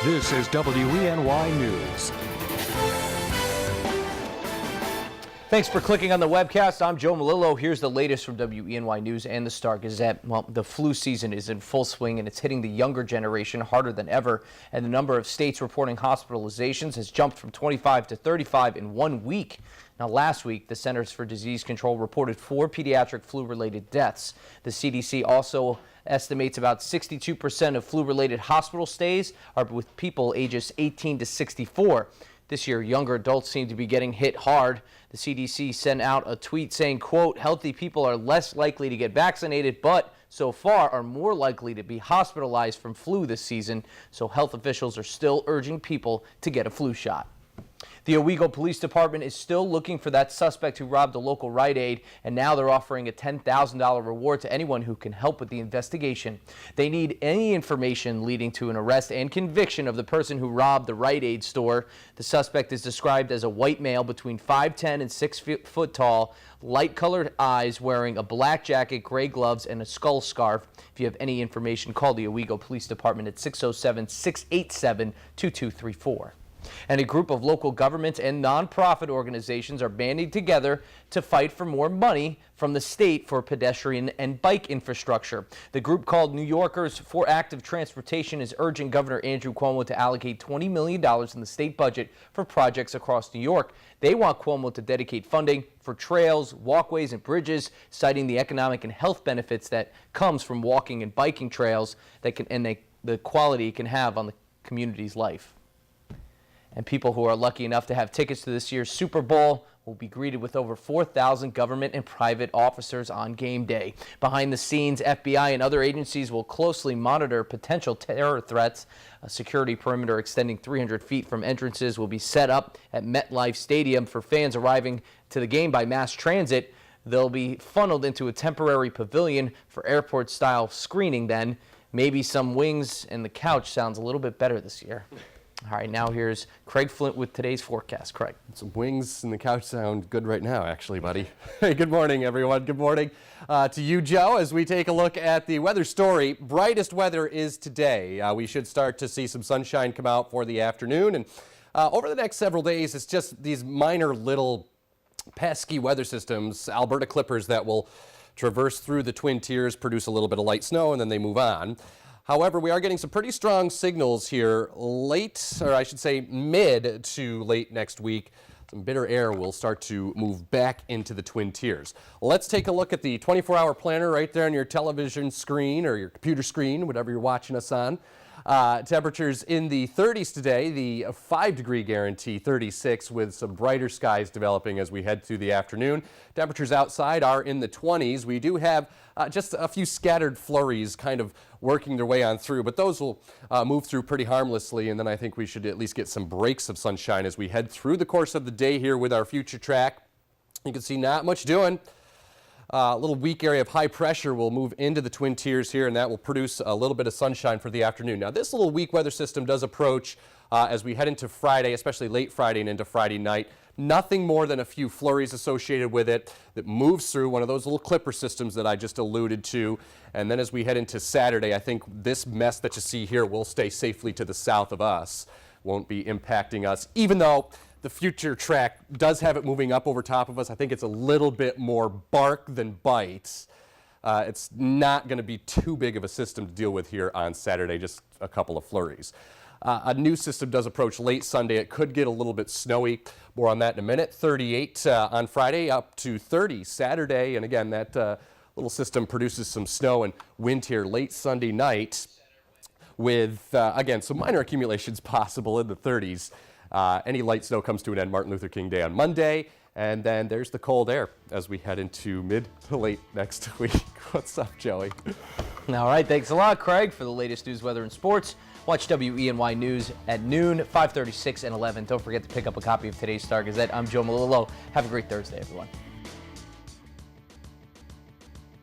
This is WENY News. Thanks for clicking on the webcast. I'm Joe Malillo. Here's the latest from WENY News and the Star-Gazette. Well, the flu season is in full swing and it's hitting the younger generation harder than ever. And the number of states reporting hospitalizations has jumped from 25 to 35 in 1 week. Now, last week, the Centers for Disease Control reported 4 pediatric flu-related deaths. The CDC also estimates about 62% of flu-related hospital stays are with people ages 18 to 64. This year, younger adults seem to be getting hit hard. The CDC sent out a tweet saying, quote, healthy people are less likely to get vaccinated, but so far are more likely to be hospitalized from flu this season. So health officials are still urging people to get a flu shot. The Owego Police Department is still looking for that suspect who robbed a local Rite Aid, and now they're offering a $10,000 reward to anyone who can help with the investigation. They need any information leading to an arrest and conviction of the person who robbed the Rite Aid store. The suspect is described as a white male between 5'10" and 6 foot tall, light-colored eyes, wearing a black jacket, gray gloves, and a skull scarf. If you have any information, call the Owego Police Department at 607-687-2234. And a group of local governments and nonprofit organizations are banding together to fight for more money from the state for pedestrian and bike infrastructure. The group, called New Yorkers for Active Transportation, is urging Governor Andrew Cuomo to allocate $20 million in the state budget for projects across New York. They want Cuomo to dedicate funding for trails, walkways, and bridges, citing the economic and health benefits that comes from walking and biking trails the quality it can have on the community's life. And people who are lucky enough to have tickets to this year's Super Bowl will be greeted with over 4,000 government and private officers on game day. Behind the scenes, FBI and other agencies will closely monitor potential terror threats. A security perimeter extending 300 feet from entrances will be set up at MetLife Stadium for fans arriving to the game by mass transit. They'll be funneled into a temporary pavilion for airport-style screening then. Maybe some wings and the couch sounds a little bit better this year. All right, now here's Craig Flint with today's forecast. Craig. Some wings and the couch sound good right now, actually, buddy. Hey, good morning, everyone. Good morning to you, Joe. As we take a look at the weather story, brightest weather is today. We should start to see some sunshine come out for the afternoon. And over the next several days, it's just these minor little pesky weather systems, Alberta clippers, that will traverse through the Twin Tiers, produce a little bit of light snow, and then they move on. However, we are getting some pretty strong signals here late, or I should say mid to late next week. Some bitter air will start to move back into the Twin Tiers. Let's take a look at the 24-hour planner right there on your television screen or your computer screen, whatever you're watching us on. Temperatures in the 30s today, the 5-degree guarantee, 36, with some brighter skies developing as we head through the afternoon. Temperatures outside are in the 20s. We do have just a few scattered flurries kind of working their way on through, but those will move through pretty harmlessly, and then I think we should at least get some breaks of sunshine as we head through the course of the day here with our future track. You can see not much doing. A little weak area of high pressure will move into the Twin Tiers here, and that will produce a little bit of sunshine for the afternoon. Now, this little weak weather system does approach as we head into Friday, especially late Friday and into Friday night. Nothing more than a few flurries associated with it that moves through one of those little clipper systems that I just alluded to. And then as we head into Saturday, I think this mess that you see here will stay safely to the south of us. Won't be impacting us, even though the future track does have it moving up over top of us. I think it's a little bit more bark than bite. It's not going to be too big of a system to deal with here on Saturday, just a couple of flurries. A new system does approach late Sunday. It could get a little bit snowy. More on that in a minute. 38 on Friday, up to 30 Saturday. And again, that little system produces some snow and wind here late Sunday night with, again, some minor accumulations possible in the 30s. Any light snow comes to an end Martin Luther King Day on Monday, and then there's the cold air as we head into mid to late next week. What's up, Joey? All right, thanks a lot, Craig, for the latest news, weather, and sports. Watch WENY News at noon, 5:36 and 11. Don't forget to pick up a copy of today's Star-Gazette. I'm Joe Malillo. Have a great Thursday, everyone.